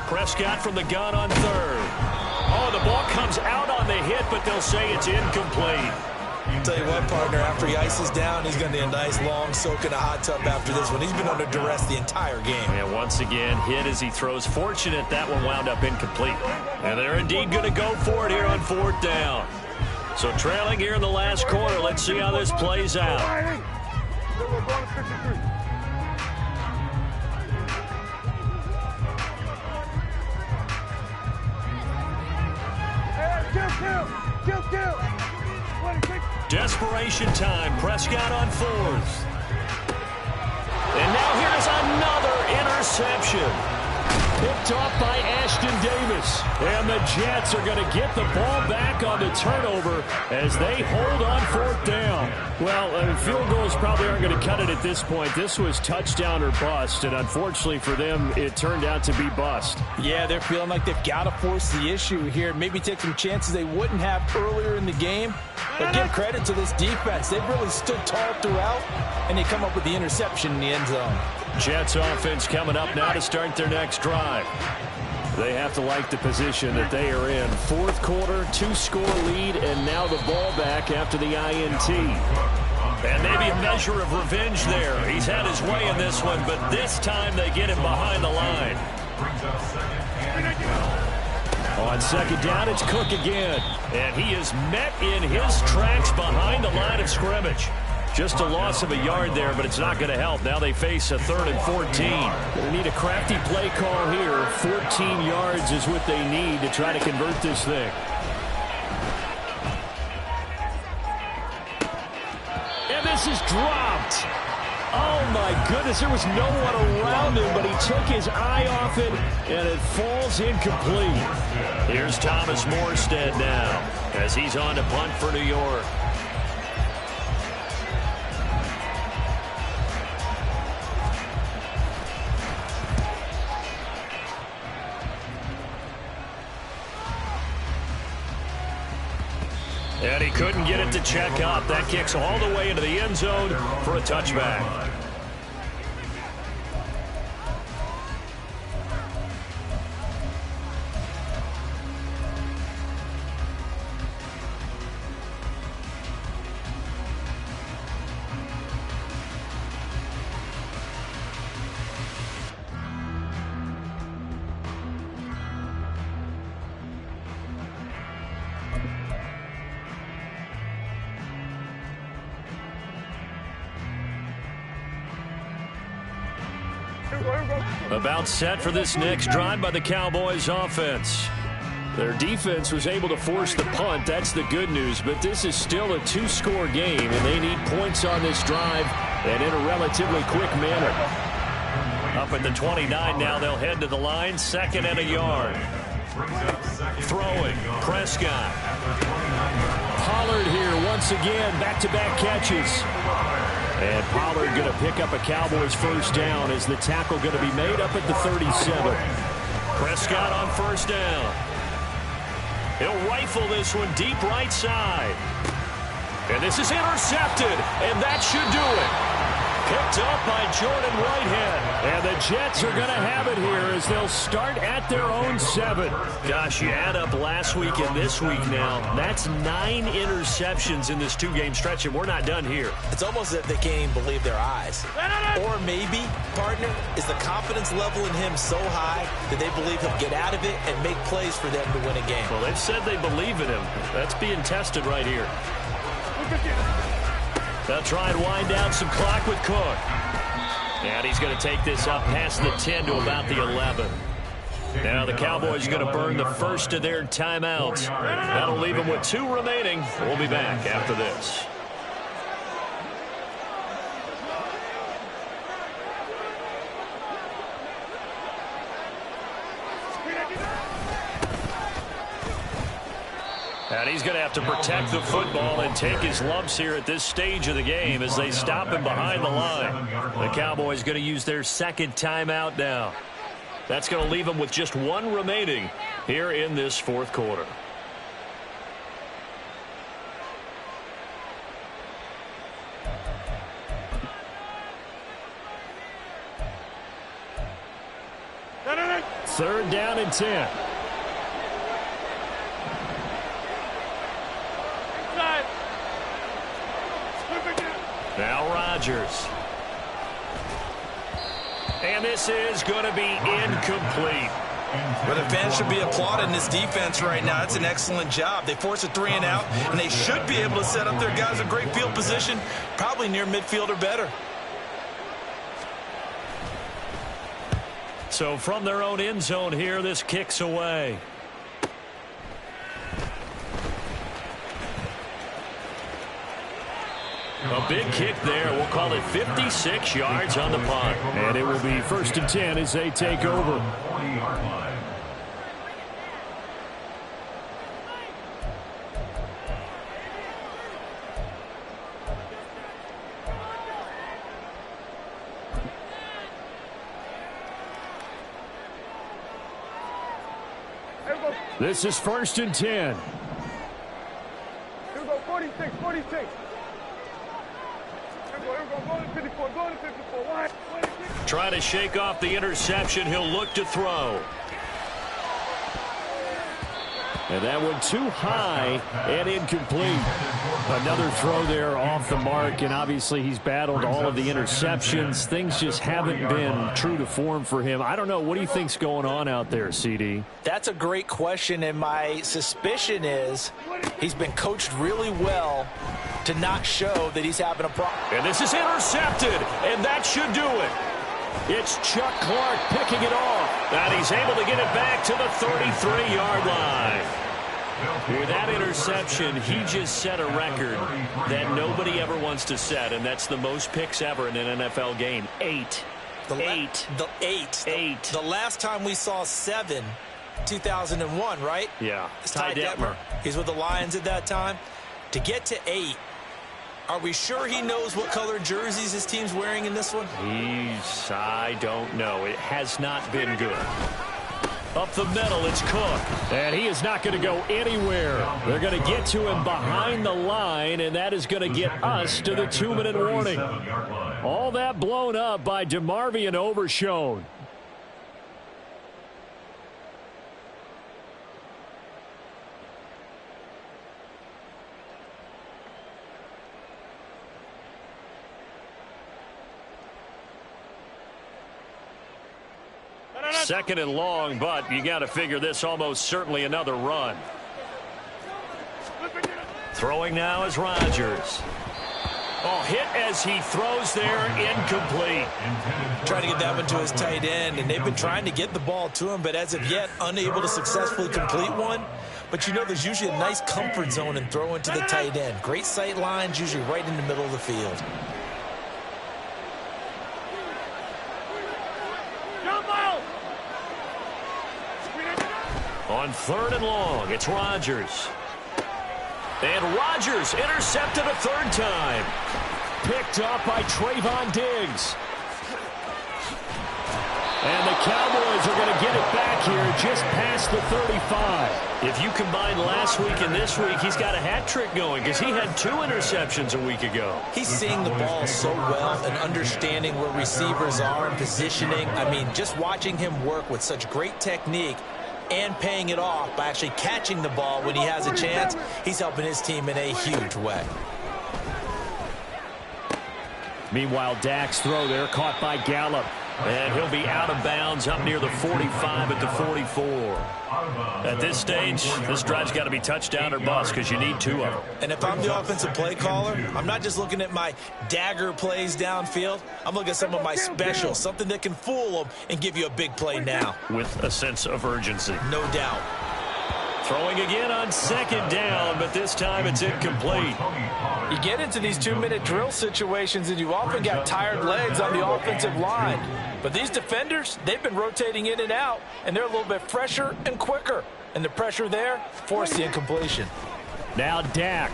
Prescott from the gun on 3rd. Oh, the ball comes out on the hit, but they'll say it's incomplete. I'll tell you what, partner, after he ices down, he's going to need a nice long soak in a hot tub after this one. He's been under duress the entire game. And once again, hit as he throws. Fortunate that one wound up incomplete. And they're indeed going to go for it here on 4th down. So trailing here in the last quarter. Let's see how this plays out. Kill. Desperation time. Prescott on 4th. And now here's another interception. Picked off by Ashton Davis. And the Jets are going to get the ball back on the turnover as they hold on 4th down. Well, field goals probably aren't going to cut it at this point. This was touchdown or bust, and unfortunately for them, it turned out to be bust. Yeah, they're feeling like they've got to force the issue here. Maybe take some chances they wouldn't have earlier in the game. But give credit to this defense. They've really stood tall throughout, and they come up with the interception in the end zone. Jets offense coming up now to start their next drive. They have to like the position that they are in. 4th quarter, 2-score lead, and now the ball back after the INT. And maybe a measure of revenge there. He's had his way in this one, but this time they get him behind the line. On 2nd down, it's Cook again. And he is met in his tracks behind the line of scrimmage. Just a loss of a yard there, but it's not going to help. Now they face a 3rd and 14. Going to need a crafty play call here. 14 yards is what they need to try to convert this thing. And this is dropped. Oh, my goodness. There was no one around him, but he took his eye off it, and it falls incomplete. Here's Thomas Morstead now as he's on to punt for New York. And he couldn't get it to check up. That kicks all the way into the end zone for a touchback. About set for this next drive by the Cowboys offense. Their defense was able to force the punt. That's the good news. But this is still a two-score game, and they need points on this drive and in a relatively quick manner. Up at the 29 now, they'll head to the line. 2nd and a yard. Throwing, Prescott. Pollard here once again, back-to-back catches. And Pollard going to pick up a Cowboys first down as the tackle going to be made up at the 37. Prescott on first down. He'll rifle this one deep right side. And this is intercepted, and that should do it. Picked up by Jordan Whitehead. And the Jets are going to have it here as they'll start at their own 7. Gosh, you add up last week and this week now. That's 9 interceptions in this 2-game stretch, and we're not done here. It's almost as if they can't even believe their eyes. Or maybe, partner, is the confidence level in him so high that they believe he'll get out of it and make plays for them to win a game. Well, they've said they believe in him. That's being tested right here. They'll try and wind down some clock with Cook. And he's going to take this up past the 10 to about the 11. Now the Cowboys are going to burn the first of their timeouts. That'll leave them with 2 remaining. We'll be back after this. And he's going to have to protect the football and take his lumps here at this stage of the game as they stop him behind the line. The Cowboys going to use their 2nd timeout now. That's going to leave them with just 1 remaining here in this 4th quarter. Third down and 10. Now Rodgers. And this is going to be incomplete. Well, the fans should be applauding this defense right now. It's an excellent job. They force a 3 and out, and they should be able to set up their guys in great field position, probably near midfield or better. So from their own end zone here, this kicks away. A big kick there. We'll call it 56 yards on the punt. And it will be 1st and 10 as they take over. This is 1st and 10. Here we go, 46, 46. Here we go, go to 54, go to 54. Wide, 26. Trying to shake off the interception. He'll look to throw. And that one too high and incomplete. Another throw there off the mark, and obviously he's battled all of the interceptions. Things just haven't been true to form for him. I don't know. What do you think's going on out there, CD? That's a great question, and my suspicion is he's been coached really well to not show that he's having a problem. And this is intercepted, and that should do it. It's Chuck Clark picking it off, and he's able to get it back to the 33-yard line. With that interception, he just set a record that nobody ever wants to set, and that's the most picks ever in an NFL game. 8. The last time we saw 7, 2001, right? Yeah. It's Ty Detmer. He's with the Lions at that time. To get to 8, are we sure he knows what color jerseys his team's wearing in this one? I don't know. It has not been good. Up the middle, it's Cook. And he is not going to go anywhere. They're going to get to him behind the line, and that is going to get us to the 2-minute warning. All that blown up by DeMarvion Overshown. Second and long, but you got to figure this almost certainly another run. Throwing now is Rodgers. Oh, hit as he throws there, incomplete. Trying to get that one to his tight end, and they've been trying to get the ball to him, but as of yet, unable to successfully complete one. But you know there's usually a nice comfort zone in throwing to the tight end. Great sight lines, usually right in the middle of the field. On 3rd and long, it's Rodgers. And Rodgers intercepted a 3rd time. Picked up by Trayvon Diggs. And the Cowboys are going to get it back here just past the 35. If you combine last week and this week, he's got a hat trick going because he had 2 interceptions a week ago. He's seeing the ball so well and understanding where receivers are and positioning. I mean, just watching him work with such great technique and paying it off by actually catching the ball when he has a chance, he's helping his team in a huge way. Meanwhile, Dak's throw there caught by Gallup. And he'll be out of bounds up near the 45 at the 44. At this stage, this drive's got to be touchdown or bust because you need 2 of them. And if I'm the offensive play caller, I'm not just looking at my dagger plays downfield. I'm looking at some of my specials, something that can fool them and give you a big play now. With a sense of urgency. No doubt. Throwing again on 2nd down, but this time it's incomplete. You get into these 2-minute drill situations, and you often got tired legs on the offensive line. But these defenders, they've been rotating in and out, and they're a little bit fresher and quicker. And the pressure there forced the incompletion. Now Dak.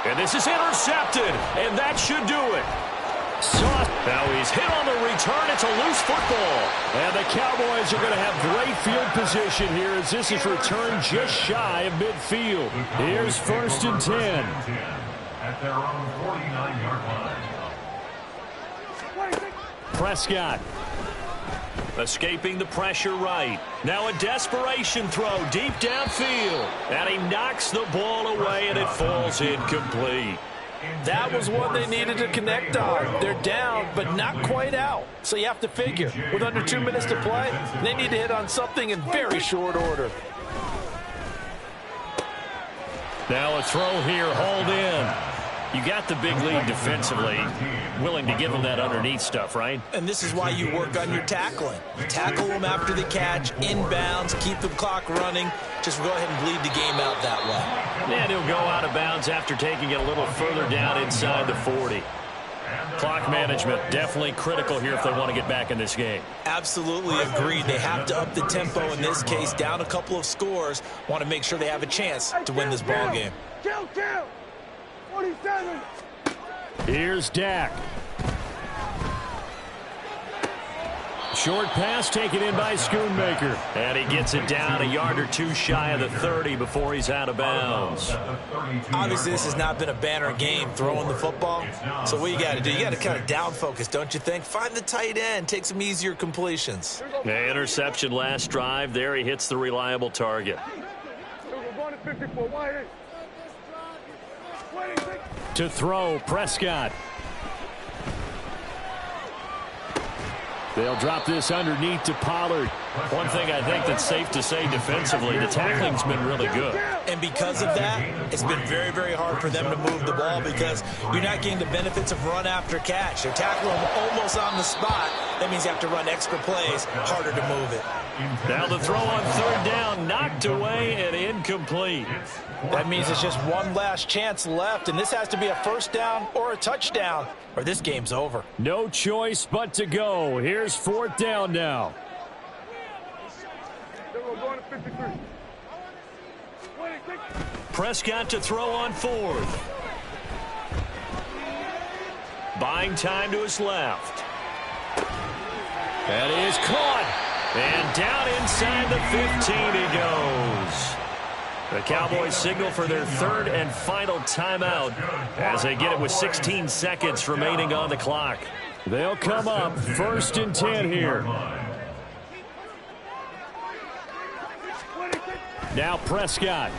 And this is intercepted, and that should do it. Now he's hit on the return. It's a loose football. And the Cowboys are going to have great field position here as this is returned just shy of midfield. Here's 1st and 10. At their own 49-yard line. Prescott. Escaping the pressure right. Now a desperation throw deep downfield. And he knocks the ball away, and it falls incomplete. That was one they needed to connect on. They're down, but not quite out. So you have to figure, with under 2 minutes to play, they need to hit on something in very short order. Now a throw here, hauled in. You got the big lead defensively, willing to give them that underneath stuff, right? And this is why you work on your tackling. Tackle them after the catch, inbounds, keep the clock running. Just go ahead and bleed the game out that way. And he'll go out of bounds after taking it a little further down inside the 40. Clock management definitely critical here if they want to get back in this game. Absolutely agreed. They have to up the tempo in this case, down a couple of scores. Want to make sure they have a chance to win this ball game. Kill! 47. Here's Dak. Short pass taken in by Schoonmaker. And he gets it down a yard or 2 shy of the 30 before he's out of bounds. Obviously, this has not been a banner game throwing the football. So what you got to do, you got to kind of down focus, don't you think? Find the tight end, take some easier completions. Interception last drive. There he hits the reliable target. To throw, Prescott. They'll drop this underneath to Pollard. One thing I think that's safe to say defensively, the tackling's been really good. And because of that, it's been very, very hard for them to move the ball because you're not getting the benefits of run after catch. They're tackling them almost on the spot. That means you have to run extra plays, harder to move it. Now the throw on 3rd down, knocked away and incomplete. That means it's just one last chance left, and this has to be a 1st down or a touchdown, or this game's over. No choice but to go. Here's 4th down now. Prescott to throw on 4th. Buying time to his left. That is caught. And down inside the 15 he goes. The Cowboys signal for their 3rd and final timeout as they get it with 16 seconds remaining on the clock. They'll come up 1st and 10 here. Now Prescott.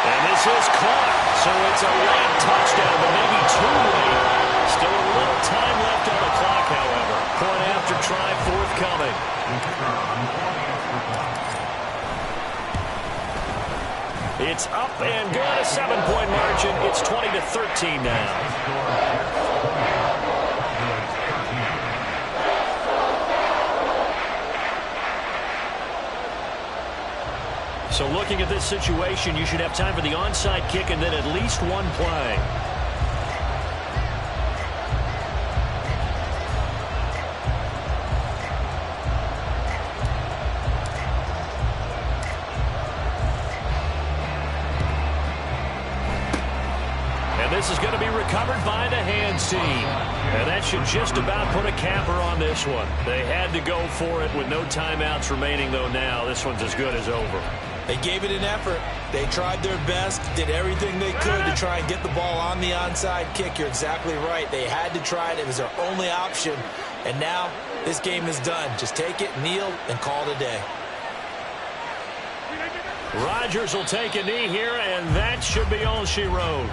And this is caught. So it's a late touchdown, but maybe too late. Still a little time left on the clock, however. Point after try forthcoming. It's up and good, a 7-point margin. It's 20-13 now. So looking at this situation, you should have time for the onside kick and then at least one play. And this is going to be recovered by the hands team. And that should just about put a capper on this one. They had to go for it with no timeouts remaining, though now this one's as good as over. They gave it an effort. They tried their best, did everything they could to try and get the ball on the onside kick. You're exactly right. They had to try it. It was their only option. And now this game is done. Just take it, kneel, and call it a day. Rodgers will take a knee here, and that should be all she wrote.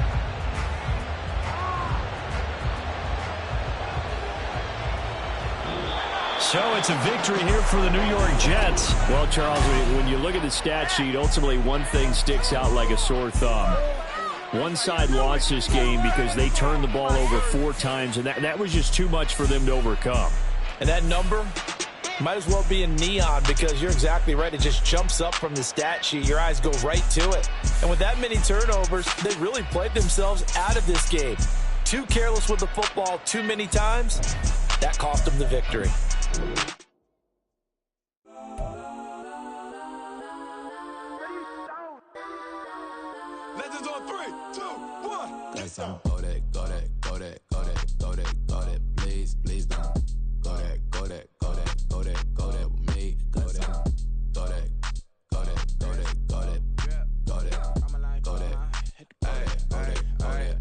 So it's a victory here for the New York Jets. Well, Charles, when you look at the stat sheet, ultimately one thing sticks out like a sore thumb. One side lost this game because they turned the ball over 4 times, and that was just too much for them to overcome. And that number might as well be in neon because you're exactly right. It just jumps up from the stat sheet. Your eyes go right to it. And with that many turnovers, they really played themselves out of this game. Too careless with the football too many times. That cost them the victory. Legends on 3, 2, 1. Got some go that, go that, go that, go that, go that, go that. Please, please don't go that, go that, go that, go that, go that with me. Go that, go that, go that, go that, go that, go that, go that, go that.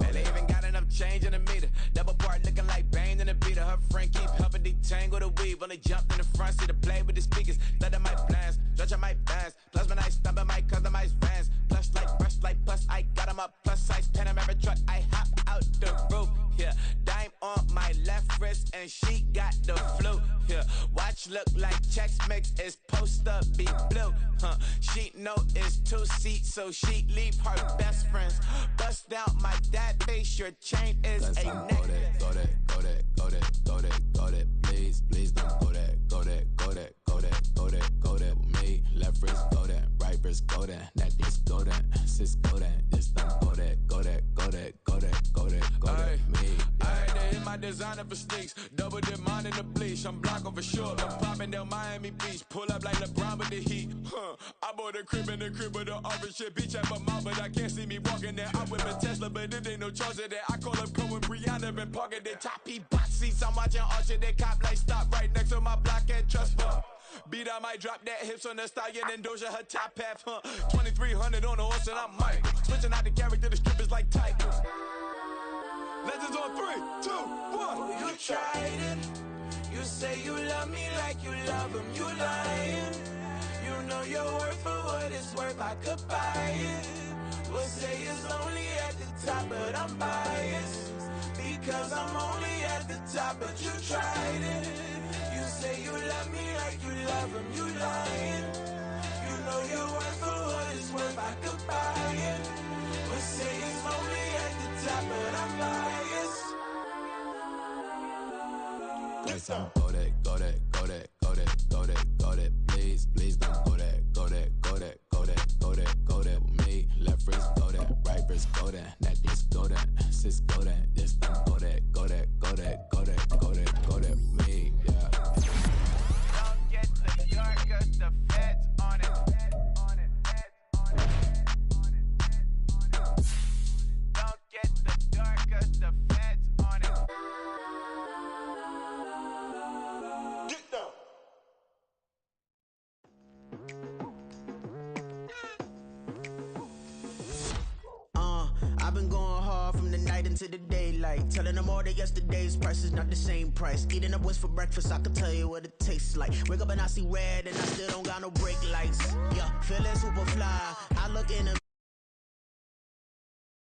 Man, they even got enough change in the meter. Double part looking like Bane in the beater. Her friend keep helping detangle the weave. Only jumped in the front seat to play with the speakers. Let them might blast, judge my fans. Plus when I stumble, my customized fans. Plush like brush like plus I got them up. Plus size Panamera truck. I hop out the roof. Yeah, dime on my left wrist and she got the flu. Yeah, watch look like Chex Mix is post up be blue. She know it's 2 seats, so she leave her best friends. Bust down my dad face. Your chain is a necklace. Go that, go that, go that, go that, go that. Please, please don't go that, go that, go that, go that, go that, go that with me. Left wrist go that, right wrist go that, necklace go that, sis go that. This don't go that, go that, go that, go that, go that, go that with me. I had to hit my designer for sneaks. Double dip mine in the bleach. I'm blocking for sure. I'm popping down Miami Beach. Pull up like LeBron with the heat. I bought a crib in the crib with the orange shit. Beach at my mouth, but I can't see me walking there. I whip a Tesla, but it ain't no charge of that. I call up Cohen, Brianna, and parking the top box seats. I'm watching Archer, they cop like stop right next to my block and trust fund. Beat, I might drop that hips on the stallion and Doja her top half, 2300 on the horse and I'm Mike. Switching out the character, the strippers like Tigers. Legends on 3, 2, 1. You tried it. You say you love me like you love him. You lying. You know your worth for what it's worth. I could buy it. We'll say it's only at the top, but I'm biased because I'm only at the top. But you tried it. You say you love me like you love him. You lying. You know your worth for what it's worth. I could buy it. We'll say it's only at the top, but I'm biased. Got some go that, go that, go that, go that, go that, go that. Please, please don't go that, go that, go that, go that, go that, go that with me. Left wrist go that, right wrist go that, necklace go that, sis go that. This don't go that, go that, go that, go that, go that, go that with me. Yeah. Don't get the yard 'cause the feds on it. Don't get the yard 'cause the feds on it. Get down. I've been going hard from the night into the daylight. Telling them all that yesterday's price is not the same price. Eating up what's for breakfast, I can tell you what it tastes like. Wake up and I see red and I still don't got no brake lights. Yeah, feeling super fly. I look in the